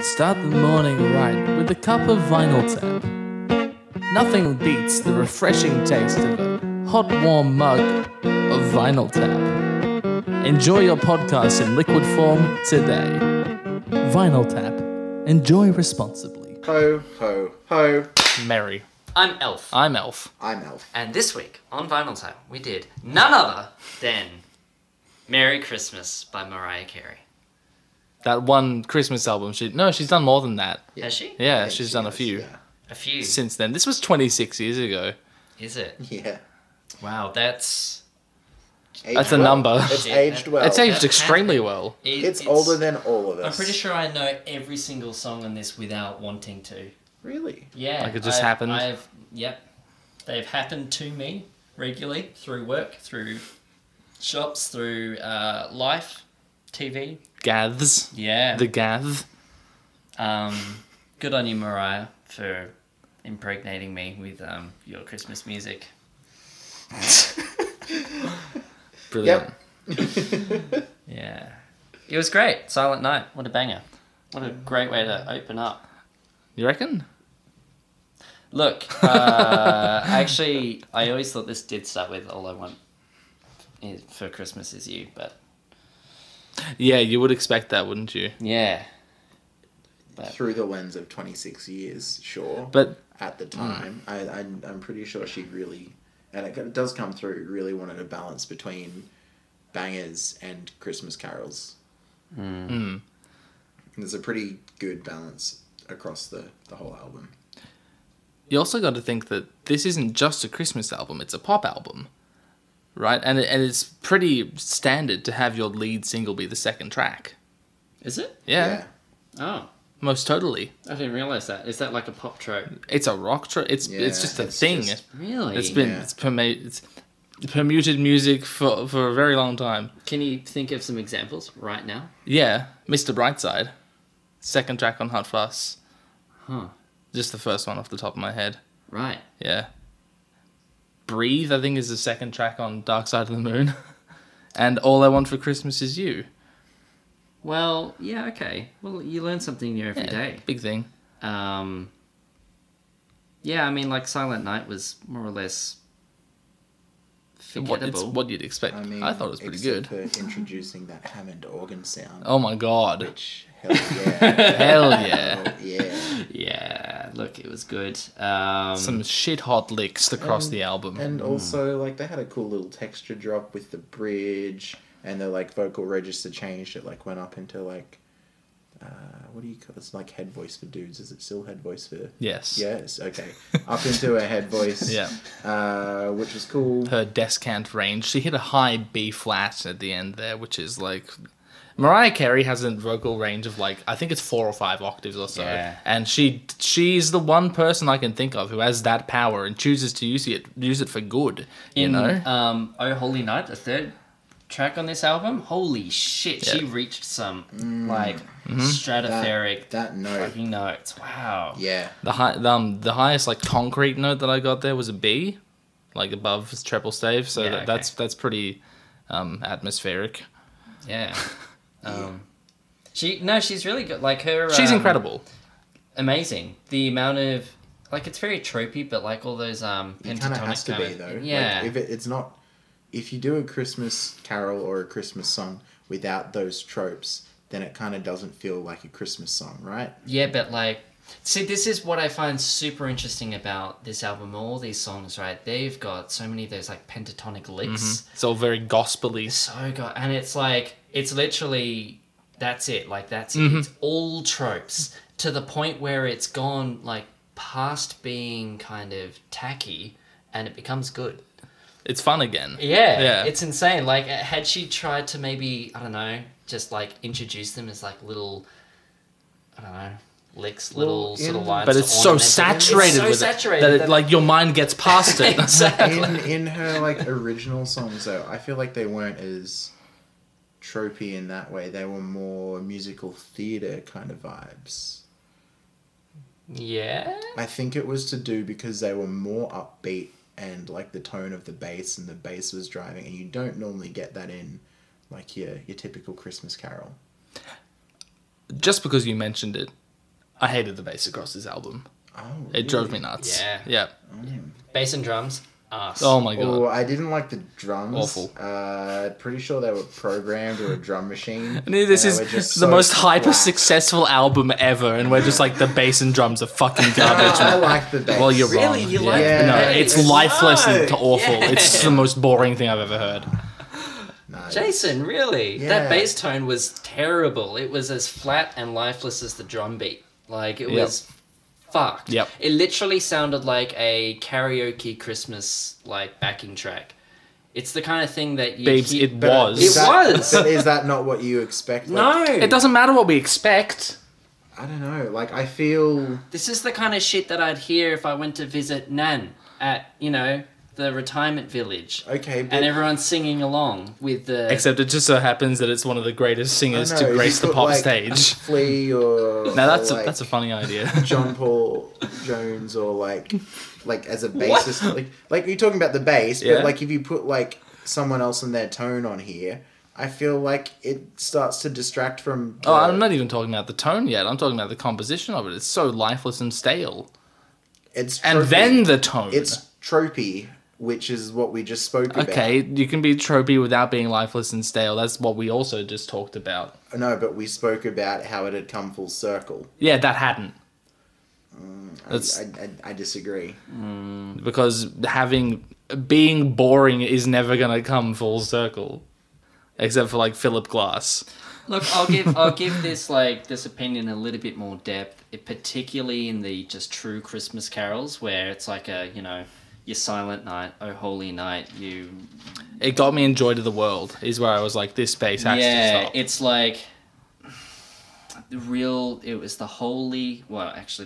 Start the morning right with a cup of Vinyl Tap. Nothing beats the refreshing taste of a hot, warm mug of Vinyl Tap. Enjoy your podcast in liquid form today. Vinyl Tap. Enjoy responsibly. Ho, ho, ho. Merry. I'm Elf. I'm Elf. I'm Elf. And this week on Vinyl Tap, we did none other than Merry Christmas by Mariah Carey. That one Christmas album. She's done more than that. Has she? Yeah, she's done a few Yeah. A few. since then. This was 26 years ago. Is it? Yeah. Wow, that's... Aged That's a well. number. It's Shit, aged well. It's aged that extremely happened. well. It's older than all of us. I'm pretty sure I know every single song on this without wanting to. Really? Yeah. Like it just happened? Yep. They've happened to me regularly through work, through shops, through life, TV. Gaths. Yeah. The gath. Good on you, Mariah, for impregnating me with your Christmas music. Brilliant. Yep. Yeah. It was great. Silent Night. What a banger. What a great way to open up. You reckon? Look, actually, I always thought this did start with All I Want for Christmas Is You, but Yeah, you would expect that, wouldn't you? yeah. Through the lens of 26 years, sure. But at the time, I'm pretty sure she really, and it does come through, really wanted a balance between bangers and Christmas carols. There's a pretty good balance across the whole album. you also got to think that this isn't just a Christmas album, it's a pop album. Right? And it's pretty standard to have your lead single be the second track. Is it? Yeah. Oh, Most totally. I didn't realize that. Is that like a pop trope? It's a rock trope. It's just a it's thing. just- Really? It's been Yeah. it's permuted music for a very long time. Can you think of some examples right now? Yeah, Mr. Brightside, second track on Hot Fuss. Huh. Just the first one off the top of my head. Right. Yeah. Breathe, I think, is the second track on Dark Side of the Moon. And All I Want for Christmas Is You. Well, yeah, okay. Well, you learn something new every day. Big thing. Yeah, I mean, like Silent Night was more or less It's forgettable. what you'd expect. I thought it was pretty good. Except for introducing that Hammond organ sound. Oh my god. Which, hell yeah. Hell yeah. Oh, yeah. Yeah, look, it was good. Some shit hot licks across the album. And also, like, they had a cool little texture drop with the bridge, and the, like, vocal register changed. It, like, went up into, like, what do you call it? It's like head voice for dudes. Is it still head voice for... Yes. Yes, okay. Up into a head voice. Yeah. Which was cool. Her descant range. She hit a high B flat at the end there, which is like... Mariah Carey has a vocal range of like, I think it's 4 or 5 octaves or so. Yeah. And she's the one person I can think of who has that power and chooses to use it for good, you know? Oh Holy Night, the third track on this album, holy shit, she reached some, like, stratospheric That note. fucking notes. Wow. Yeah. The highest like concrete note that I got there was a B, like above his treble stave. So Yeah, that's pretty atmospheric. Yeah. She's really good. Like, her... She's incredible. Amazing. The amount of... Like, it's very tropey, but like all those pentatonic It kind of has to be, though. Yeah. Like, it's not... If you do a Christmas carol or a Christmas song without those tropes, then it kind of doesn't feel like a Christmas song, right? Yeah, but like... See, this is what I find super interesting about this album. All these songs, right? They've got so many of those like pentatonic licks. It's all very gospel-y. So good. And it's like... It's literally... That's it. Like, that's it. It's all tropes. To the point where it's gone, like, past being kind of tacky, and it becomes good. It's fun again. Yeah, it's insane. Like, had she tried to maybe, I don't know, just like introduce them as like little, I don't know, licks, little sort of lines. But to it's so ornament them. saturated It's so with saturated it that like your mind gets past it. Exactly. In her, like, original songs, though, I feel like they weren't as tropey in that way. They were more musical theatre kind of vibes. Yeah. I think it was to do because they were more upbeat and like the tone of the bass and the bass was driving, and you don't normally get that in like your typical Christmas carol. Just because you mentioned it, I hated the bass across this album. Oh, It drove me nuts. Yeah. Yeah. Bass and drums, ass. Oh my god. Oh, I didn't like the drums. Awful. Pretty sure they were programmed or a drum machine. And this and is they were just the so most hyper flat. successful album ever, and we're just like, the bass and drums are fucking garbage. I like the bass. Well, you're Really? wrong. You like the No, bass? it's lifeless and No. awful. Yeah. It's the most boring thing I've ever heard. Nice. Jason, really? Yeah. That bass tone was terrible. It was as flat and lifeless as the drum beat. Like, it Yep. was fucked. Yep. It literally sounded like a karaoke Christmas, like, backing track. It's the kind of thing that you Babes, hear... it was. It was. But is that not what you expect? Like, No! It doesn't matter what we expect. I don't know. Like, I feel... This is the kind of shit that I'd hear if I went to visit Nan at, you know, the retirement village. Okay, but... And everyone's singing along with the... Except it just so happens that it's one of the greatest singers I don't know, to if grace you the put, pop like, stage. Flea or... Now that's or, like, that's a funny idea. John Paul Jones or like as a bassist. Like you're talking about the bass, Yeah. but like if you put like someone else in their tone on here, I feel like it starts to distract from... Oh, I'm not even talking about the tone yet. I'm talking about the composition of it. It's so lifeless and stale. It's And tropey. then the tone. It's tropey, which is what we just spoke about. Okay, you can be tropey without being lifeless and stale. That's what we also just talked about. No, but we spoke about how it had come full circle. Yeah, that hadn't. That's I disagree. because being boring is never gonna come full circle, except for like Philip Glass. Look, I'll give this opinion a little bit more depth, particularly in the just true Christmas carols where it's like a, you know, your Silent Night, Oh Holy Night, you... It got me in Joy to the World, is where I was like, this bass has to stop. It's like it was the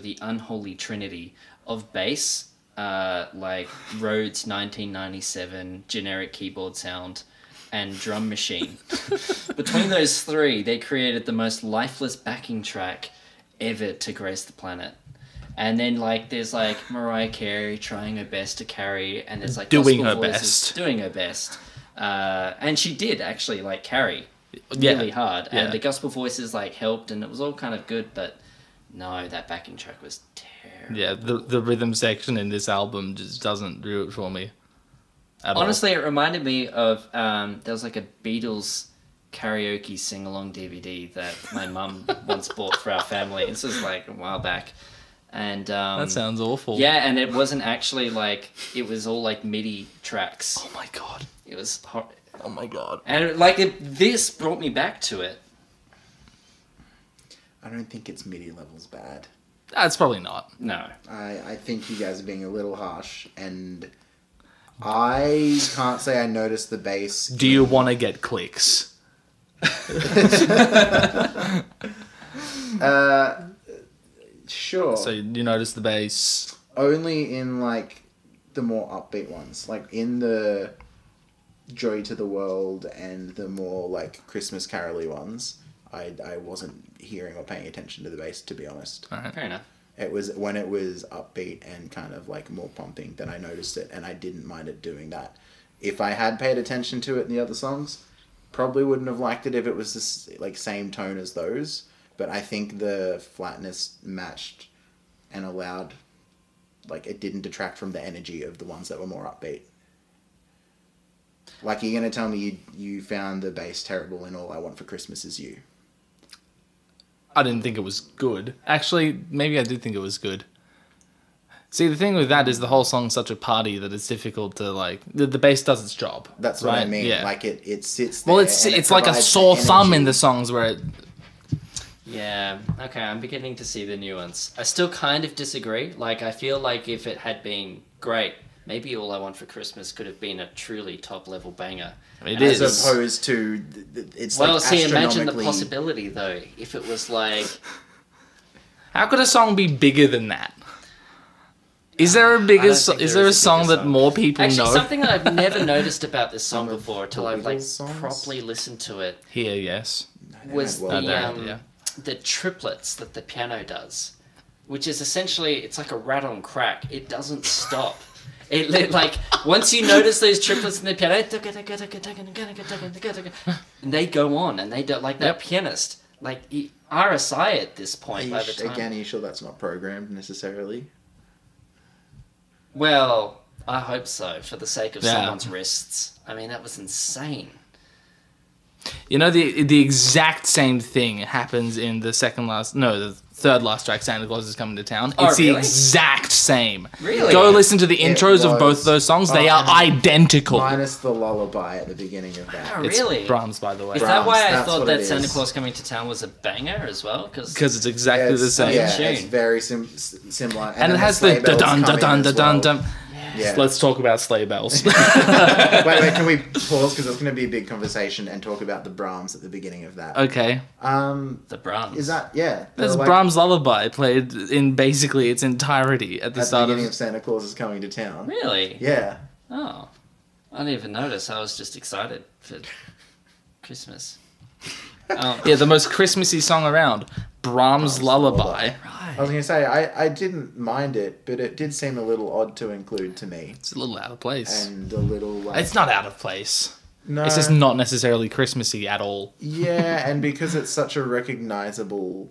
the unholy trinity of bass, like Rhodes 1997 generic keyboard sound and drum machine. Between those three, they created the most lifeless backing track ever to grace the planet. And then, like, there's, like, Mariah Carey trying her best to carry, and there's, like, Doing gospel her voices best. doing her best. And she did, actually, like, carry Yeah. really hard. Yeah. And the gospel voices, like, helped, and it was all kind of good, but no, that backing track was terrible. Yeah, the rhythm section in this album just doesn't do it for me at all. Honestly, it reminded me of, there was, like, a Beatles karaoke sing-along DVD that my mum once bought for our family. This was, like, a while back. And That sounds awful. yeah, and it wasn't actually like, it was all like MIDI tracks. Oh my god. It was Oh my god. and this brought me back to it. I don't think it's MIDI levels bad. That's probably not. No, I think you guys are being a little harsh, and I can't say I noticed the bass. Do you want to get clicks? Sure. So you notice the bass. Only in like the more upbeat ones, like in the Joy to the World and the more like Christmas carol-y ones. I wasn't hearing or paying attention to the bass, to be honest. All right. fair enough. It was when it was upbeat and kind of like more pumping that I noticed it, and I didn't mind it doing that. If I had paid attention to it in the other songs, probably wouldn't have liked it if it was this like same tone as those. But I think the flatness matched and allowed, like, it didn't detract from the energy of the ones that were more upbeat. Like, you're gonna tell me you found the bass terrible in All I Want for Christmas Is You. I didn't think it was good. Actually, maybe I did think it was good. See, the thing with that is the whole song's such a party that it's difficult to, like... The bass does its job. That's what I right? mean. Yeah. Like, it sits there. Well, it's and it's like a provides sore thumb in energy. the songs where it... Yeah, okay, I'm beginning to see the nuance. I still kind of disagree. Like, I feel like if it had been great, maybe All I Want for Christmas could have been a truly top-level banger. It As is. opposed to, it's Well, like see, imagine the astronomically... possibility, though, if it was like... How could a song be bigger than that? Is there a I bigger? don't think Is there there a is a song bigger that song. more people Actually, know? something that I've never noticed about this song Some of before, till the I've, like, Beatles songs? properly listened to it, Here, yes. was Well, the triplets that the piano does, which is essentially, it's like a rat on crack. It doesn't stop. Like, once you notice those triplets in the piano, and they go on, and they don't, like, that Yep. pianist, like, RSI at this point by the time. Again, are you sure that's not programmed necessarily? Well, I hope so, for the sake of Yeah. someone's wrists. I mean, that was insane. You know, the exact same thing happens in the third last track, Santa Claus is Coming to Town. Oh, It's the really? exact same. Really? Go listen to the It intros of both was- those songs. They Oh, are identical. Minus the lullaby at the beginning of that. Oh, It's really? Brahms, by the way. Is that why I that's thought what that it Santa is. Claus Coming to Town was a banger as well? Because it's exactly the same. Yeah, tune. it's very similar. And it then has sleigh the bells dun come dun in dun as dun well. dun. Yeah. Let's talk about sleigh bells. wait, can we pause? Because there's going to be a big conversation and talk about the Brahms at the beginning of that. Okay. The Brahms. Is that, yeah. There's like, Brahms' Lullaby played in basically its entirety at the at the start beginning of... of Santa Claus is Coming to Town. Really? Yeah. Oh. I didn't even notice. I was just excited for Christmas. Oh, Yeah, the most Christmassy song around. Brahms' Lullaby. I was going to say, I didn't mind it, but it did seem a little odd to include to me. It's a little out of place. And a little, like... It's not out of place. No. It's just not necessarily Christmassy at all. Yeah, and because it's such a recognizable...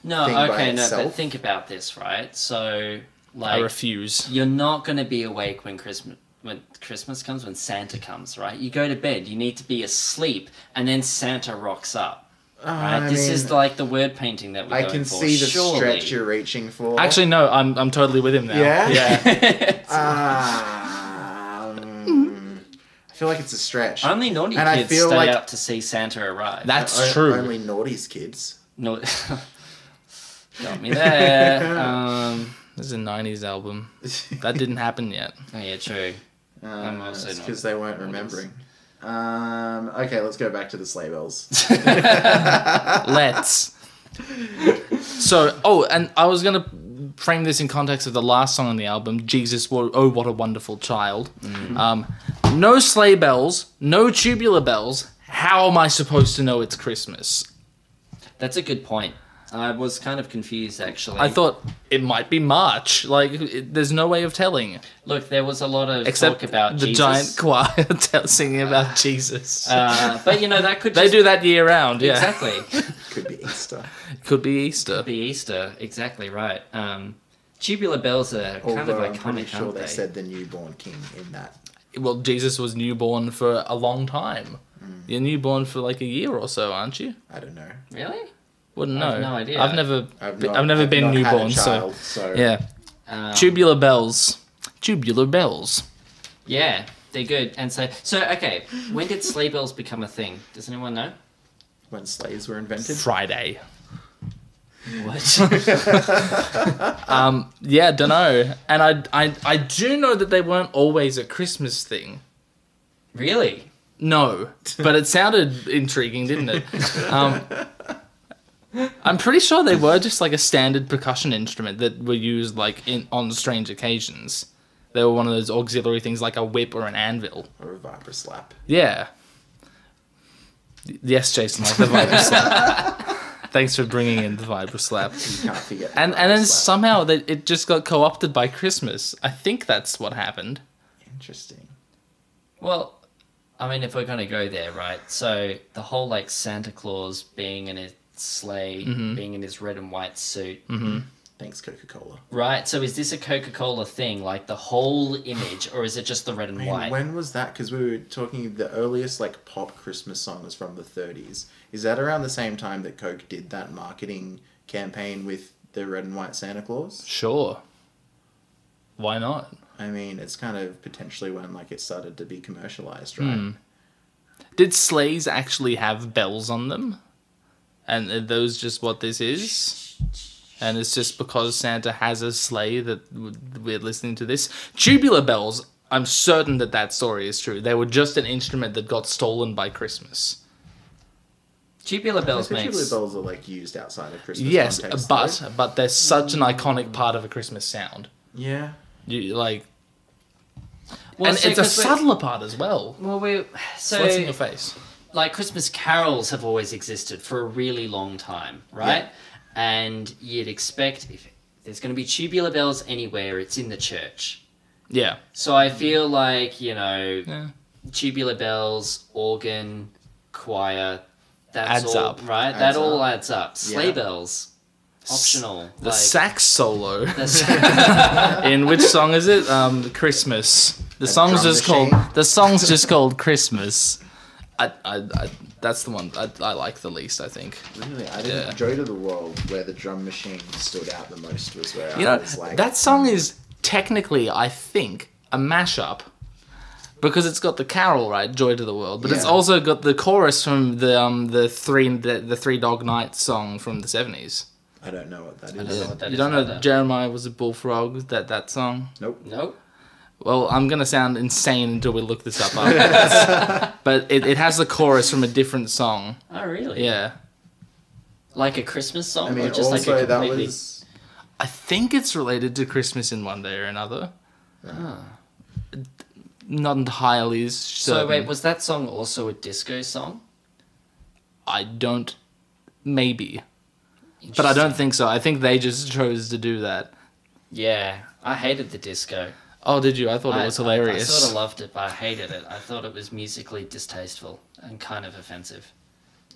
no, thing by okay, no, but itself. think about this, right? So, I like, refuse. you're not going to be awake when Christmas comes, when Santa comes, right? You go to bed, you need to be asleep, and then Santa rocks up. Right? I This mean, is like the word painting that we're I going can for. see the Surely. stretch you're reaching for. Actually, no, I'm totally with him now. Yeah? Yeah. I feel like it's a stretch. Only naughty And I kids feel stay like- up to see Santa arrive. That's true. Only naughty's kids. No, got me there. This is a 90s album. That didn't happen yet. Oh yeah, true. I'm also not- because they weren't remembering. Okay, let's go back to the sleigh bells. Let's. So, and I was going to frame this in context of the last song on the album, Jesus, Oh, What a Wonderful Child. No sleigh bells, no tubular bells. How am I supposed to know it's Christmas? That's a good point. I was kind of confused actually. I thought it might be March. Like, there's no way of telling. Look, there was a lot of Except talk about the Jesus. giant choir singing about Jesus. But you know that could They just... do that year round, yeah. Exactly. Could be Easter. Could be Easter. Be Easter, exactly right. Tubular bells are kind of Although I'm iconic, pretty sure aren't they they? said the newborn king in that. Well, Jesus was newborn for a long time. You're newborn for like a year or so, aren't you? I don't know. Really? Wouldn't I know. have no idea. I've never I've been not had a newborn, child, so yeah. Um, Tubular bells. Tubular bells. Yeah, they're good. And so okay, when did sleigh bells become a thing? Does anyone know? When sleighs were invented. Friday. What? Yeah, dunno. And I do know that they weren't always a Christmas thing. Really? No, but it sounded intriguing, didn't it? I'm pretty sure they were just like a standard percussion instrument that were used like on strange occasions. They were one of those auxiliary things like a whip or an anvil. Or a vibra slap. Yeah. Yes, Jason, like the vibra slap. Thanks for bringing in the vibra slap. You can't forget. the And vibra then slap. somehow it just got co-opted by Christmas. I think that's what happened. Interesting. Well, I mean, if we're going to go there, right? So the whole like Santa Claus being in his sleigh, being in his red and white suit, Thanks, Coca-Cola. right? So is this a Coca-Cola thing, like the whole image, or is it just the red and Man, white? when was that? Because we were talking the earliest like pop Christmas song was from the 30s. Is that around the same time that Coke did that marketing campaign with the red and white Santa Claus? Sure. Why not? I mean, it's kind of potentially when like it started to be commercialized, right? Did sleighs actually have bells on them? And are those just what this is? And it's just because Santa has a sleigh that we're listening to this? Tubular bells, I'm certain that story is true. They were just an instrument that got stolen by Christmas. Tubular bells Tubular makes... bells are like used outside of Christmas. Yes, context, though. but they're such an iconic part of a Christmas sound. Yeah. You like, Well, and so it's a 'cause we're- subtler part as well. Well, So what's in your face? like Christmas carols have always existed for a really long time, right? Yeah. And you'd expect if there's going to be tubular bells anywhere, it's in the church. Yeah. So I feel like, you know, Yeah. tubular bells, organ, choir, that's Adds all, up. right? Adds That all up. adds up. Sleigh bells, optional. The sax solo. The In which song is it? Christmas. The song's drum just machine? called. The song's just called Christmas. That's the one I like the least. I think. Really, I didn't. Joy to the World, where the drum machine stood out the most, was where You I know, was like, that song is technically, I think, a mashup. Because it's got the carol, right, "Joy to the World," but it's Yeah. also got the chorus from the Three Dog Night song from the 70s. I don't know what that is. I don't know what that You is don't know either. Jeremiah was a bullfrog? That song? Nope. Nope. Well, I'm gonna sound insane until we look this up. But it has the chorus from a different song. Oh, really? Yeah, Like a Christmas song, I mean, or just also like a that completely... was. I think it's related to Christmas in one day or another. Ah. Not entirely certain. So wait, was that song also a disco song? I don't. Maybe. But I don't think so. I think they just chose to do that. Yeah, I hated the disco. Oh, did you? I thought it was hilarious. I sort of loved it, but I hated it. I thought it was musically distasteful and kind of offensive.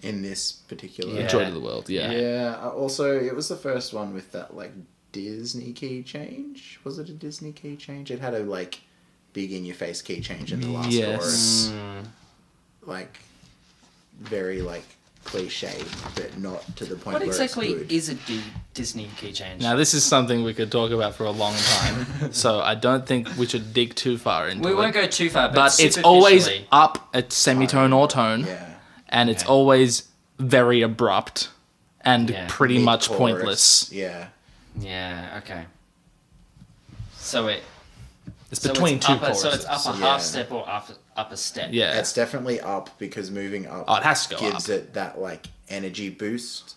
In this particular. Yeah. Joy to the World, yeah. Yeah. Also, it was the first one with that like Disney key change. Was it a Disney key change? It had a like big in your face key change in the last Yes. chorus. Like very like cliche, but not to the point What where exactly it's good. is a Disney key change? Now, this is something we could talk about for a long time, so I don't think we should dig too far into We it. won't go too far, But it's always superficially- up at semitone or tone, Yeah. and it's Okay. always very abrupt and Yeah. pretty much Mid-chorus. pointless. Yeah. Yeah, okay. So It's between two up choruses. so it's up a Yeah. half step or up a step. Yeah. It's definitely up because moving up Oh, it has to go gives up. it that like energy boost,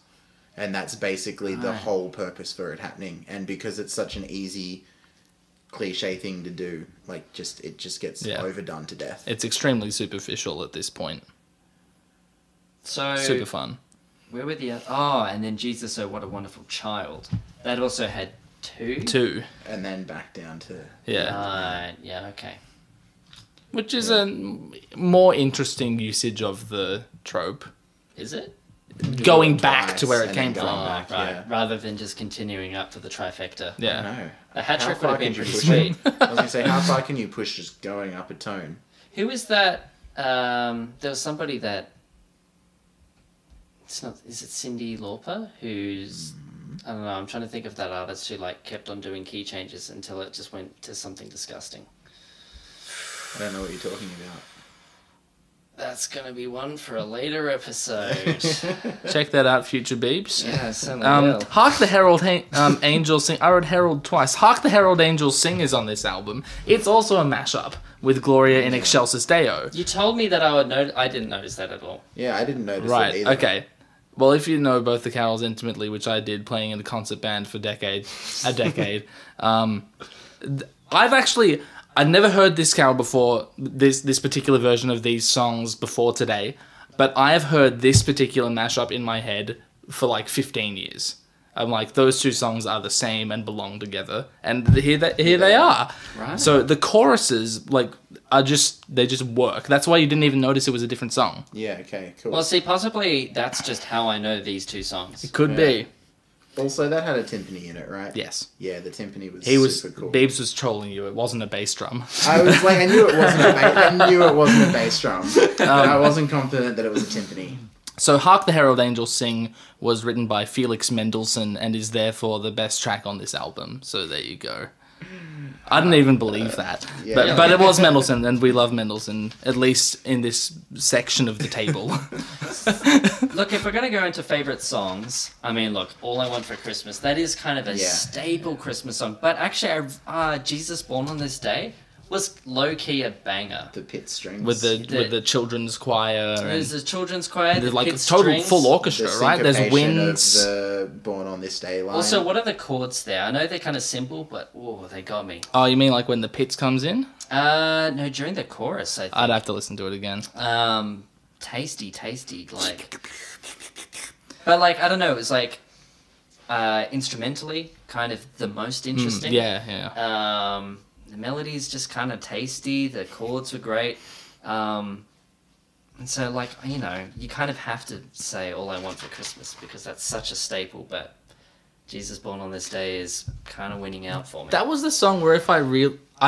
and that's basically the Right. whole purpose for it happening. And because it's such an easy cliche thing to do, like it just gets Yeah. overdone to death. It's extremely superficial at this point. So Super fun. where were the other... Oh, and then Jesus, oh, what a wonderful child. That also had two? Two. And then back down to Yeah. Right, yeah, okay. Which is a more interesting usage of the trope. Is it? Going it back twice to where it and came then from. going back, Right, yeah. rather than just continuing up to the trifecta. Yeah. No. A hat How trick would far have been can you pretty push sweet. it? I was gonna say, how far can you push just going up a tone? Who is that? There was somebody that... It's not... Is it Cyndi Lauper? Who's... I don't know, I'm trying to think of that artist who like kept on doing key changes until it just went to something disgusting. I don't know what you're talking about. That's gonna be one for a later episode. Check that out, future beeps. Yeah, certainly will. Hark the Herald Angels Sing. I wrote Herald twice. Hark the Herald Angels Sing is on this album. It's also a mashup with Gloria in Excelsis Deo. You told me that I would know. I didn't notice that at all. Yeah, I didn't notice it Right, either. okay. Well, if you know both the carols intimately, which I did playing in a concert band for a decade, I've never heard this carol before, this particular version of these songs before today, but I have heard this particular mashup in my head for like 15 years. I'm like, those two songs are the same and belong together, and here they are. Right. So the choruses, like, they just work. That's why you didn't even notice it was a different song. Yeah, okay, cool. Well, see, possibly that's just how I know these two songs. Could Yeah. be. Also, that had a timpani in it, right? Yes. Yeah, the timpani was He was super cool. Babes was trolling you. It wasn't a bass drum. I was like, I knew it wasn't a bass drum. But I wasn't confident that it was a timpani. So Hark the Herald Angels Sing was written by Felix Mendelssohn and is therefore the best track on this album. So there you go. I didn't even believe that. Yeah. But it was Mendelssohn, and we love Mendelssohn, at least in this section of the table. Look, if we're going to go into favourite songs, I mean, look, All I Want for Christmas, that is kind of a Yeah. staple Christmas song. But actually, Jesus Born on This Day was low-key a banger. The pit strings. with the children's choir. There's And a children's choir, there's the like a pit total strings. full the orchestra, right? There's syncopation winds. of the Born on This Day line. Also, what are the chords there? I know they're kind of simple, but oh, they got me. Oh, you mean like when the pits comes in? No, during the chorus, I think. I'd have to listen to it again. Tasty, like. But like, I don't know, it was like instrumentally kind of the most interesting. Yeah. The melody's just kind of tasty. The chords were great. And so, like, you know, you kind of have to say All I Want for Christmas because that's such a staple, but Jesus Born on This Day is kind of winning out for me. That was the song where if I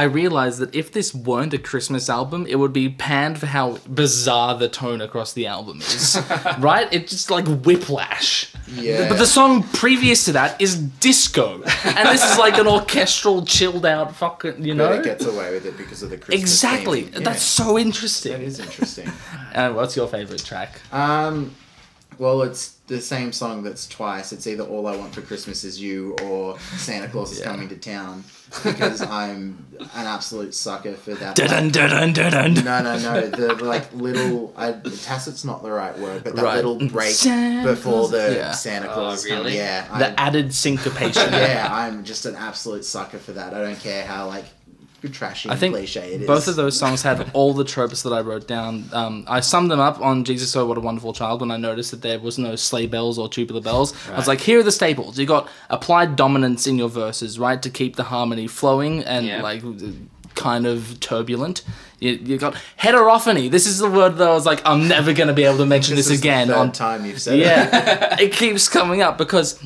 realized that if this weren't a Christmas album, it would be panned for how bizarre the tone across the album is. Right? It's just like whiplash. Yeah. But the song previous to that is disco. And this is like an orchestral, chilled out fucking, you know? But it gets away with it because of the Christmas Exactly. theme. Yeah. That's so interesting. That is interesting. And what's your favourite track? Well, it's the same song that's twice. It's either All I Want for Christmas Is You or Santa Claus is Coming to Town. Because I'm an absolute sucker for that. Dun dun dun dun. No. The like little, tacit's not the right word, but that Right. little break Santa before the Yeah. Santa Claus. Oh, really? Yeah. The added syncopation. Yeah, I'm just an absolute sucker for that. I don't care how like trashy I and think cliche it is. both of those songs have all the tropes that I wrote down. I summed them up on Jesus, Oh What a Wonderful Child when I noticed that there was no sleigh bells or tubular bells. I was like, here are the staples. You got applied dominance in your verses, right, to keep the harmony flowing and like kind of turbulent. You got heterophony. This is the word that I was like, I'm never going to be able to mention this is again. the third On time you've said it. yeah, it keeps coming up because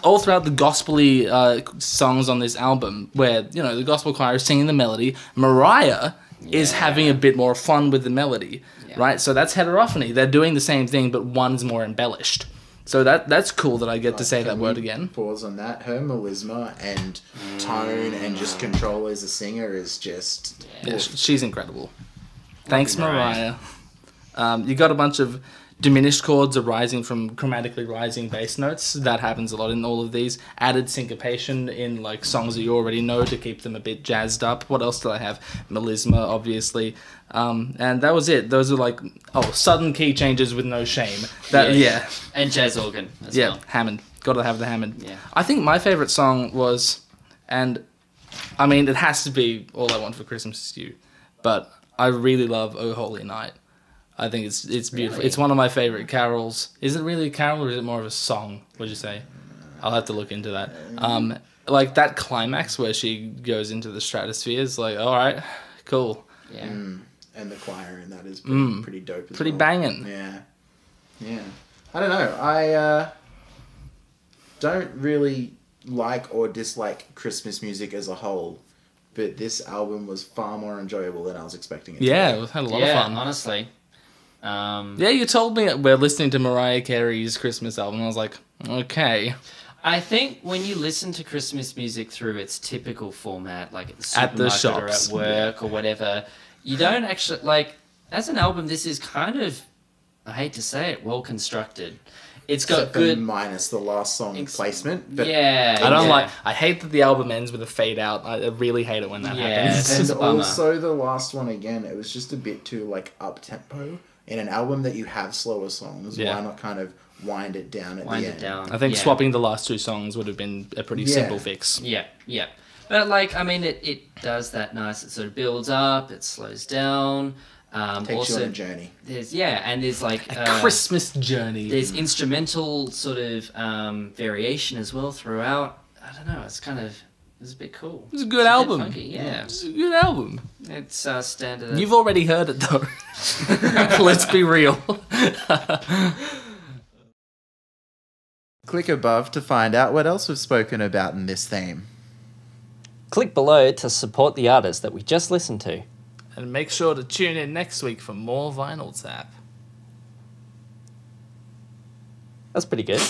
all throughout the gospel-y songs on this album, where you know the gospel choir is singing the melody, Mariah is having a bit more fun with the melody, right? So that's heterophony. They're doing the same thing, but one's more embellished. So that's cool that I get to say that Can word we again. Pause on that. Her melisma and tone and just control as a singer is just... Yeah, she's incredible. Thanks, Mariah. You got a bunch of diminished chords arising from chromatically rising bass notes. That happens a lot in all of these. Added syncopation in like songs that you already know to keep them a bit jazzed up. What else did I have? Melisma, obviously. And that was it. Those are like, sudden key changes with no shame. And jazz organ as well. Hammond. Gotta have the Hammond. Yeah. I think my favourite song was, and I mean, it has to be All I Want for Christmas Is You, but I really love Oh Holy Night. I think it's beautiful. Really? It's one of my favourite carols. Is it really a carol or is it more of a song? What'd you say? I'll have to look into that. Like that climax where she goes into the stratosphere is like, all right, cool. Yeah. And the choir and that is pretty dope as Pretty well. banging. Yeah. I don't know. I don't really like or dislike Christmas music as a whole, but this album was far more enjoyable than I was expecting it to Yeah, be. we had a lot of fun. Honestly. Yeah, you told me we're listening to Mariah Carey's Christmas album. I was like, okay. I think when you listen to Christmas music through its typical format, like at the At the supermarket shops. or at work or whatever, you don't actually, like, as an album, this is kind of, I hate to say it, well constructed. It's got Except for good... minus the last song placement. But Yeah. I don't yeah. like. I hate that the album ends with a fade out. I really hate it when that happens. It's And a bummer. also the last one again, it was just a bit too like up tempo. In an album that you have slower songs, Yeah. why not kind of wind it down at Wind the it end? down. I think Yeah. swapping the last two songs would have been a pretty Yeah. simple fix. Yeah. But, like, I mean, it does that nice. It sort of builds up, it slows down. Takes also, you on a journey. there's like... Christmas journey. There's instrumental sort of variation as well throughout. I don't know, it's a bit cool. It's a good album. Funky, yeah. It's a good album. It's standard. You've already heard it though. Let's be real. Click above to find out what else we've spoken about in this theme. Click below to support the artist that we just listened to. And make sure to tune in next week for more Vinyl Tap. That's pretty good.